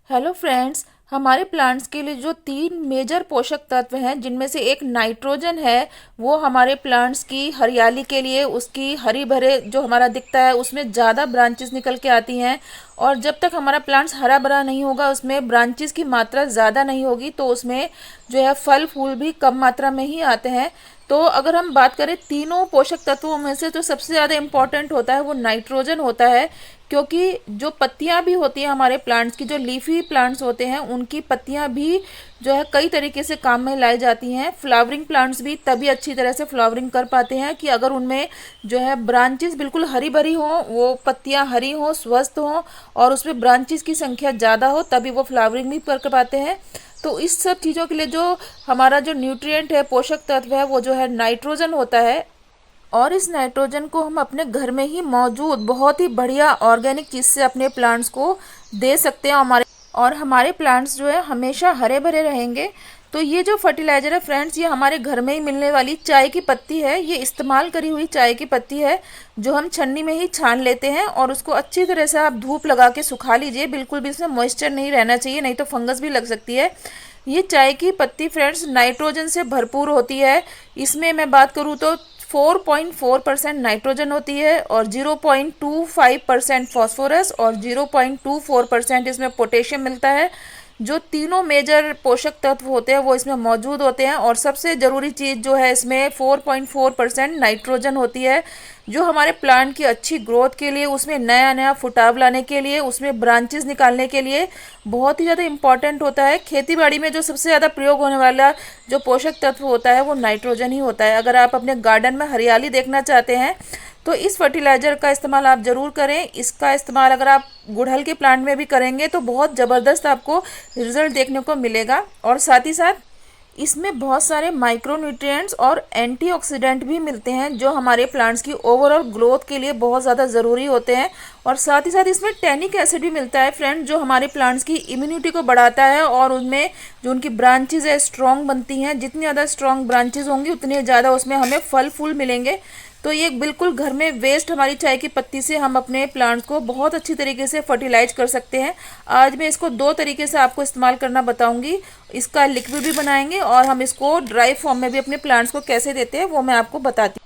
Hello friends, हमारे plants के लिए जो तीन मेजर पोषक तत्व हैं जिनमें से एक नाइट्रोजन है। वो हमारे प्लांट्स की हरियाली के लिए, उसकी हरी भरे जो हमारा दिखता है उसमें ज़्यादा ब्रांचेस निकल के आती हैं। और जब तक हमारा प्लांट्स हरा भरा नहीं होगा, उसमें ब्रांचेस की मात्रा ज़्यादा नहीं होगी, तो उसमें जो है फल फूल भी कम मात्रा में ही आते हैं। तो अगर हम बात करें तीनों पोषक तत्वों में से, तो सबसे ज़्यादा इम्पॉर्टेंट होता है वो नाइट्रोजन होता है। क्योंकि जो पत्तियां भी होती हैं हमारे प्लांट्स की, जो लीफी प्लांट्स होते हैं, उनकी पत्तियां भी जो है कई तरीके से काम में लाई जाती हैं। फ्लावरिंग प्लांट्स भी तभी अच्छी तरह से फ्लावरिंग कर पाते हैं कि अगर उनमें जो है ब्रांचेस बिल्कुल हरी भरी हों, वो पत्तियां हरी हों, स्वस्थ हों और उसमें ब्रांचेस की संख्या ज़्यादा हो, तभी वो फ्लावरिंग भी कर पाते हैं। तो इस सब चीज़ों के लिए जो हमारा जो न्यूट्रिएंट है, पोषक तत्व है, वो जो है नाइट्रोजन होता है। और इस नाइट्रोजन को हम अपने घर में ही मौजूद बहुत ही बढ़िया ऑर्गेनिक चीज़ से अपने प्लांट्स को दे सकते हैं। हमारे प्लांट्स जो है हमेशा हरे भरे रहेंगे। तो ये जो फर्टिलाइज़र है फ्रेंड्स, ये हमारे घर में ही मिलने वाली चाय की पत्ती है। ये इस्तेमाल करी हुई चाय की पत्ती है, जो हम छन्नी में ही छान लेते हैं और उसको अच्छी तरह से आप धूप लगा के सुखा लीजिए। बिल्कुल भी इसमें मॉइस्चर नहीं रहना चाहिए, नहीं तो फंगस भी लग सकती है। ये चाय की पत्ती फ्रेंड्स नाइट्रोजन से भरपूर होती है। इसमें मैं बात करूँ तो 4.4% नाइट्रोजन होती है और 0.25% फॉस्फोरस और 0.24% इसमें पोटेशियम मिलता है। जो तीनों मेजर पोषक तत्व होते हैं वो इसमें मौजूद होते हैं। और सबसे ज़रूरी चीज़ जो है, इसमें 4.4% नाइट्रोजन होती है, जो हमारे प्लांट की अच्छी ग्रोथ के लिए, उसमें नया नया फुटाव लाने के लिए, उसमें ब्रांचेस निकालने के लिए बहुत ही ज़्यादा इम्पॉर्टेंट होता है। खेतीबाड़ी में जो सबसे ज़्यादा प्रयोग होने वाला जो पोषक तत्व होता है वो नाइट्रोजन ही होता है। अगर आप अपने गार्डन में हरियाली देखना चाहते हैं तो इस फर्टिलाइज़र का इस्तेमाल आप ज़रूर करें। इसका इस्तेमाल अगर आप गुड़हल के प्लांट में भी करेंगे तो बहुत ज़बरदस्त आपको रिजल्ट देखने को मिलेगा। और साथ ही साथ इसमें बहुत सारे माइक्रो न्यूट्रिएंट्स और एंटीऑक्सीडेंट भी मिलते हैं, जो हमारे प्लांट्स की ओवरऑल ग्रोथ के लिए बहुत ज़्यादा ज़रूरी होते हैं। और साथ ही साथ इसमें टैनिक एसिड भी मिलता है फ्रेंड, जो हमारे प्लांट्स की इम्यूनिटी को बढ़ाता है और उनमें जो उनकी ब्रांचेज है स्ट्रॉन्ग बनती हैं। जितनी ज़्यादा स्ट्रॉन्ग ब्रांचेज होंगी उतने ज़्यादा उसमें हमें फल फूल मिलेंगे। तो ये बिल्कुल घर में वेस्ट हमारी चाय की पत्ती से हम अपने प्लांट्स को बहुत अच्छी तरीके से फर्टिलाइज कर सकते हैं। आज मैं इसको दो तरीके से आपको इस्तेमाल करना बताऊंगी। इसका लिक्विड भी बनाएंगे और हम इसको ड्राई फॉर्म में भी अपने प्लांट्स को कैसे देते हैं वो मैं आपको बताती हूँ।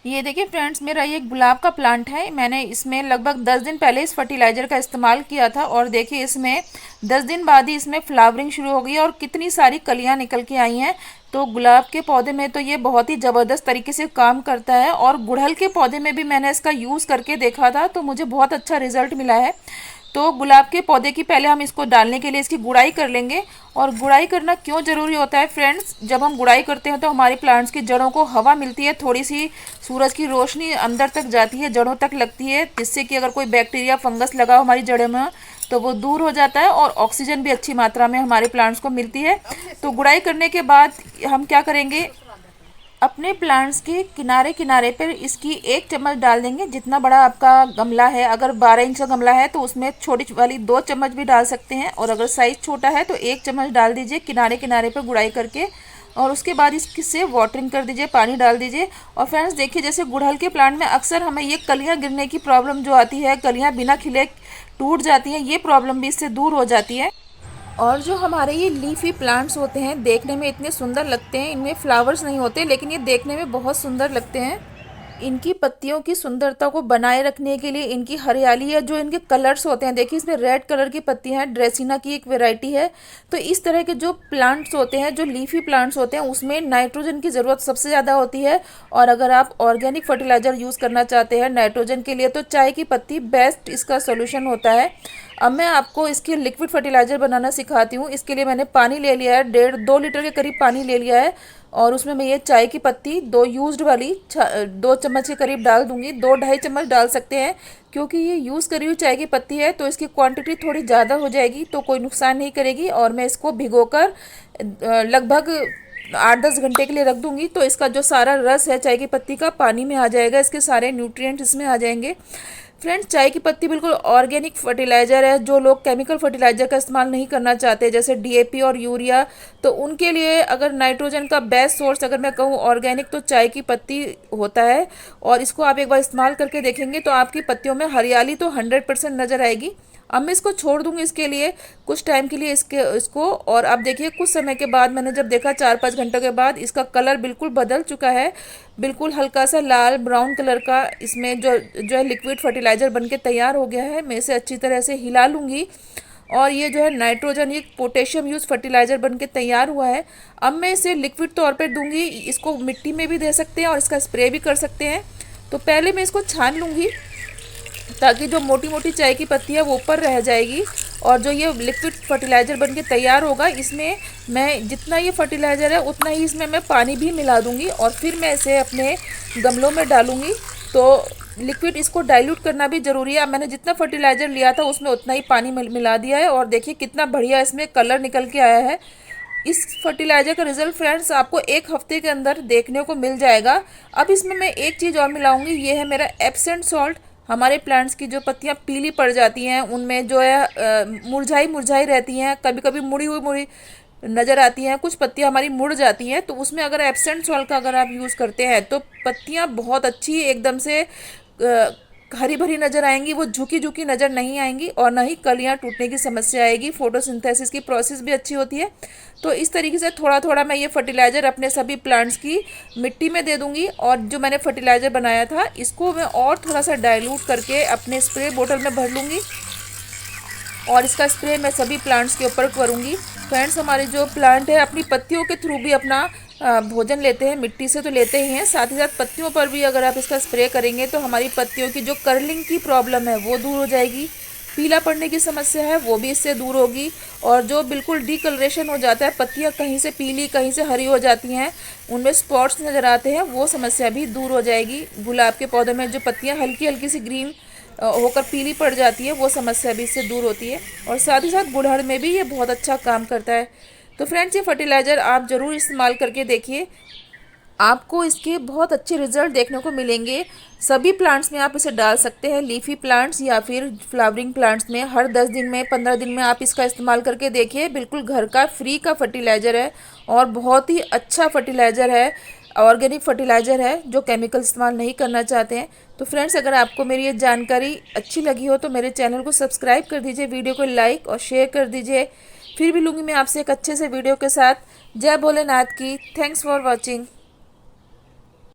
ये देखिए फ्रेंड्स, मेरा ये गुलाब का प्लांट है। मैंने इसमें लगभग 10 दिन पहले इस फर्टिलाइज़र का इस्तेमाल किया था और देखिए इसमें 10 दिन बाद ही इसमें फ्लावरिंग शुरू हो गई और कितनी सारी कलियां निकल के आई हैं। तो गुलाब के पौधे में तो ये बहुत ही ज़बरदस्त तरीके से काम करता है। और गुड़हल के पौधे में भी मैंने इसका यूज़ करके देखा था, तो मुझे बहुत अच्छा रिजल्ट मिला है। तो गुलाब के पौधे की पहले हम इसको डालने के लिए इसकी गुड़ाई कर लेंगे। और गुड़ाई करना क्यों ज़रूरी होता है फ्रेंड्स, जब हम गुड़ाई करते हैं तो हमारी प्लांट्स की जड़ों को हवा मिलती है, थोड़ी सी सूरज की रोशनी अंदर तक जाती है, जड़ों तक लगती है, जिससे कि अगर कोई बैक्टीरिया फंगस लगा हो हमारी जड़ों में तो वो दूर हो जाता है और ऑक्सीजन भी अच्छी मात्रा में हमारे प्लांट्स को मिलती है। तो गुड़ाई करने के बाद हम क्या करेंगे, अपने प्लांट्स के किनारे किनारे पर इसकी 1 चम्मच डाल देंगे। जितना बड़ा आपका गमला है, अगर 12 इंच का गमला है तो उसमें छोटी वाली 2 चम्मच भी डाल सकते हैं, और अगर साइज़ छोटा है तो 1 चम्मच डाल दीजिए किनारे किनारे पर गुड़ाई करके। और उसके बाद इससे वाटरिंग कर दीजिए, पानी डाल दीजिए। और फ्रेंड्स देखिए, जैसे गुड़हल के प्लांट में अक्सर हमें ये कलियाँ गिरने की प्रॉब्लम जो आती है, कलियाँ बिना खिले टूट जाती हैं, ये प्रॉब्लम भी इससे दूर हो जाती है। और जो हमारे ये लीफी प्लांट्स होते हैं, देखने में इतने सुंदर लगते हैं। इनमें फ्लावर्स नहीं होते, लेकिन ये देखने में बहुत सुंदर लगते हैं। इनकी पत्तियों की सुंदरता को बनाए रखने के लिए इनकी हरियाली या जो इनके कलर्स होते हैं, देखिए इसमें रेड कलर की पत्तियां हैं, ड्रेसिना की एक वैरायटी है। तो इस तरह के जो प्लांट्स होते हैं, जो लीफी प्लांट्स होते हैं, उसमें नाइट्रोजन की ज़रूरत सबसे ज़्यादा होती है। और अगर आप ऑर्गेनिक फर्टिलाइज़र यूज़ करना चाहते हैं नाइट्रोजन के लिए, तो चाय की पत्ती बेस्ट इसका सोल्यूशन होता है। अब मैं आपको इसकी लिक्विड फर्टिलाइज़र बनाना सिखाती हूँ। इसके लिए मैंने पानी ले लिया है, 1.5-2 लीटर के करीब पानी ले लिया है। और उसमें मैं ये चाय की पत्ती 2 यूज्ड वाली 2 चम्मच के करीब डाल दूंगी। 2-2.5 चम्मच डाल सकते हैं, क्योंकि ये यूज़ करी हुई चाय की पत्ती है तो इसकी क्वांटिटी थोड़ी ज़्यादा हो जाएगी, तो कोई नुकसान नहीं करेगी। और मैं इसको भिगोकर लगभग 8-10 घंटे के लिए रख दूंगी, तो इसका जो सारा रस है चाय की पत्ती का पानी में आ जाएगा, इसके सारे न्यूट्रिएंट्स इसमें आ जाएंगे। फ्रेंड्स, चाय की पत्ती बिल्कुल ऑर्गेनिक फर्टिलाइज़र है। जो लोग केमिकल फर्टिलाइज़र का इस्तेमाल नहीं करना चाहते, जैसे डीएपी और यूरिया, तो उनके लिए अगर नाइट्रोजन का बेस्ट सोर्स अगर मैं कहूँ ऑर्गेनिक, तो चाय की पत्ती होता है। और इसको आप एक बार इस्तेमाल करके देखेंगे तो आपकी पत्तियों में हरियाली तो 100% नज़र आएगी। अब मैं इसको छोड़ दूंगी इसके लिए कुछ टाइम के लिए इसको। और अब देखिए कुछ समय के बाद मैंने जब देखा 4-5 घंटे के बाद इसका कलर बिल्कुल बदल चुका है, बिल्कुल हल्का सा लाल ब्राउन कलर का इसमें जो है लिक्विड फर्टिलाइज़र बनके तैयार हो गया है। मैं इसे अच्छी तरह से हिला लूँगी और ये जो है नाइट्रोजन ये पोटेशियम यूज फर्टिलाइज़र बनके तैयार हुआ है। अब मैं इसे लिक्विड तौर पे दूंगी, इसको मिट्टी में भी दे सकते हैं और इसका स्प्रे भी कर सकते हैं। तो पहले मैं इसको छान लूँगी ताकि जो मोटी मोटी चाय की पत्ती है वो ऊपर रह जाएगी। और जो ये लिक्विड फर्टिलाइज़र बनके तैयार होगा इसमें मैं जितना ये फर्टिलाइज़र है उतना ही इसमें मैं पानी भी मिला दूंगी और फिर मैं इसे अपने गमलों में डालूंगी। तो लिक्विड इसको डाइल्यूट करना भी ज़रूरी है। अब मैंने जितना फर्टिलाइज़र लिया था उसमें उतना ही पानी मिला दिया है और देखिए कितना बढ़िया इसमें कलर निकल के आया है। इस फर्टिलाइज़र का रिजल्ट फ्रेंड्स आपको 1 हफ्ते के अंदर देखने को मिल जाएगा। अब इसमें मैं एक चीज़ और मिलाऊंगी, ये है मेरा एप्सम सॉल्ट। हमारे प्लांट्स की जो पत्तियां पीली पड़ जाती हैं उनमें जो है मुरझाई मुरझाई रहती हैं, कभी कभी मुड़ी नज़र आती हैं, कुछ पत्तियां हमारी मुड़ जाती हैं, तो उसमें अगर एप्सम सॉल्ट का अगर आप यूज़ करते हैं तो पत्तियां बहुत अच्छी एकदम से हरी भरी नज़र आएंगी, वो झुकी झुकी नज़र नहीं आएंगी और ना ही कलियां टूटने की समस्या आएगी। फोटोसिंथेसिस की प्रोसेस भी अच्छी होती है। तो इस तरीके से थोड़ा थोड़ा मैं ये फर्टिलाइज़र अपने सभी प्लांट्स की मिट्टी में दे दूंगी और जो मैंने फर्टिलाइज़र बनाया था इसको मैं और थोड़ा सा डाइल्यूट करके अपने स्प्रे बोतल में भर लूँगी और इसका स्प्रे मैं सभी प्लांट्स के ऊपर करूँगी। फ्रेंड्स हमारे जो प्लांट है अपनी पत्तियों के थ्रू भी अपना भोजन लेते हैं, मिट्टी से तो लेते ही हैं, साथ ही साथ पत्तियों पर भी अगर आप इसका स्प्रे करेंगे तो हमारी पत्तियों की जो कर्लिंग की प्रॉब्लम है वो दूर हो जाएगी, पीला पड़ने की समस्या है वो भी इससे दूर होगी और जो बिल्कुल डीकलरेशन हो जाता है, पत्तियां कहीं से पीली कहीं से हरी हो जाती हैं, उनमें स्पॉट्स नज़र आते हैं, वो समस्या भी दूर हो जाएगी। गुलाब के पौधों में जो पत्तियां हल्की हल्की सी ग्रीन होकर पीली पड़ जाती है वो समस्या भी इससे दूर होती है और साथ ही साथ गुड़हल में भी ये बहुत अच्छा काम करता है। तो फ्रेंड्स ये फर्टिलाइज़र आप ज़रूर इस्तेमाल करके देखिए, आपको इसके बहुत अच्छे रिजल्ट देखने को मिलेंगे। सभी प्लांट्स में आप इसे डाल सकते हैं, लीफी प्लांट्स या फिर फ्लावरिंग प्लांट्स में। हर 10 दिन में 15 दिन में आप इसका इस्तेमाल करके देखिए, बिल्कुल घर का फ्री का फर्टिलाइज़र है और बहुत ही अच्छा फर्टिलाइज़र है, ऑर्गेनिक फर्टिलाइज़र है जो केमिकल इस्तेमाल नहीं करना चाहते हैं। तो फ्रेंड्स अगर आपको मेरी ये जानकारी अच्छी लगी हो तो मेरे चैनल को सब्सक्राइब कर दीजिए, वीडियो को लाइक और शेयर कर दीजिए। फिर भी लूँगी मैं आपसे एक अच्छे से वीडियो के साथ। जय भोलेनाथ की। Thanks for watching.